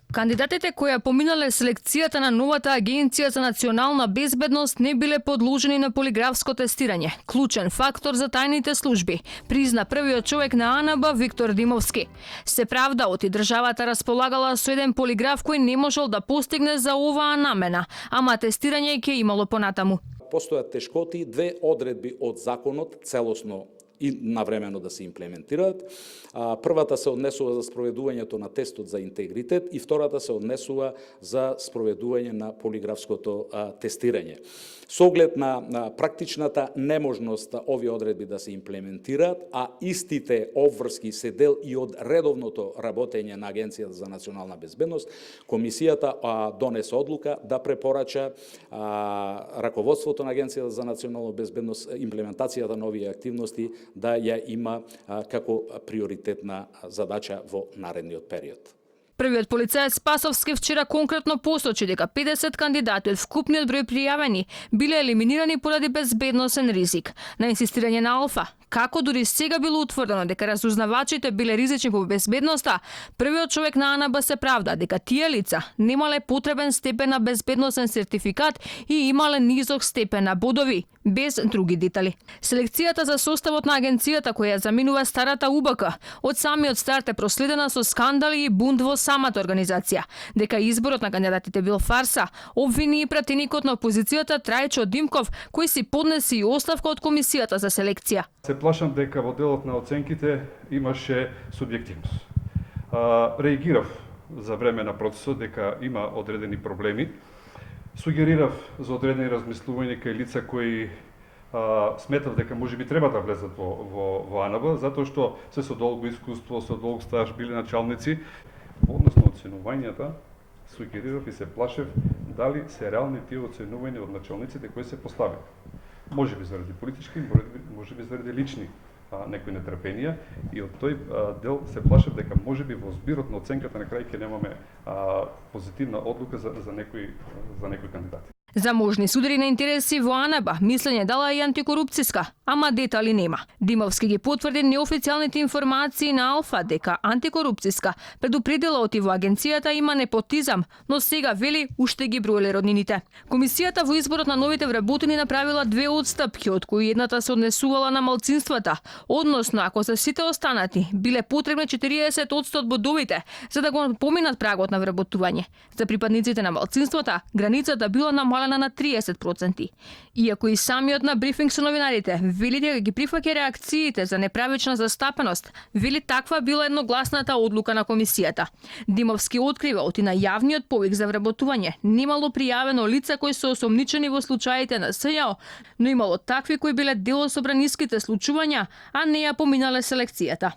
Кандидатите кои ја поминале селекцијата на новата Агенција за национална безбедност не биле подложени на полиграфско тестирање. Клучен фактор за тајните служби, призна првиот човек на АНБ Виктор Димовски. Се правда оти државата располагала со еден полиграф кој не можел да постигне за оваа намена, ама тестирање ќе имало понатаму. Постојат тешкоти, две одредби од законот целосно и навремено да се имплементираат. Првата се однесува за спроведувањето на тестот за интегритет и втората се однесува за спроведување на полиграфското тестирање. Со оглед на практичната неможност овие одредби да се имплементираат, а истите обврски се дел и од редовното работење на Агенцијата за национална безбедност, комисијата донесе одлука да препорача раководството на Агенцијата за национална безбедност имплементацијата на овие активности да ја има како приоритетна задача во наредниот период. Првиот полицаец Спасовски вчера конкретно посочи дека 50 кандидати од вкупниот број пријавени биле елиминирани поради безбедносен ризик. На инсистирање на Алфа, како дури сега било утврдено дека разузнавачите биле ризични по безбедноста, првиот човек на АНБ се правда дека тие лица немале потребен степен на безбедносен сертификат и имале низок степен на бодови, без други детали. Селекцијата за составот на агенцијата која заменува старата УБК од самиот старт е проследена со скандали и бунт во самата организација. Дека изборот на кандидатите бил фарса, обвини и пратеникот на опозицијата Трајчо Димков, кој си поднеси и оставка од комисијата за селекција. Се плашам дека во делот на оценките имаше субјективност. Реагирав за време на процесот дека има одредени проблеми. Сугерирав за одредени размислувања кај лица кои сметав дека можеби треба да влезат во АНБ, затоа што се со долго искуство, со долг стаж биле началници. Односно оценувањата, сугерирав и се плашев дали се реални тие оценувања од началниците кои се поставени. Можеби заради политички, можеби заради лични некои нетрпенија и од тој дел се плашев дека можеби во збирот на оценката на крај ќе немаме позитивна одлука за некои кандидати. За можни судари на интереси во АНБ мислење дала и антикорупцијска, ама детали нема. Димовски ги потврди неофицијалните информации на Алфа дека антикорупцијска предупредила оти во агенцијата има непотизам, но сега вели уште ги броеле роднините. Комисијата во изборот на новите вработени направила две отстапки, од кои едната се однесувала на малцинствата, односно ако за сите останати биле потребни 40% од бодовите за да го поминат прагот на вработување. За припадниците на малцинствата границата била намалена на 30%. Иако и самиот на брифинг со новинарите вели дека ги прифаќа реакциите за неправична застапеност, вели таква била едногласната одлука на комисијата. Димовски открива оти на јавниот повик за вработување немало пријавено лица кои се осомничени во случаите на СЈО, но имало такви кои биле дел од собраниските случувања, а не ја поминале селекцијата.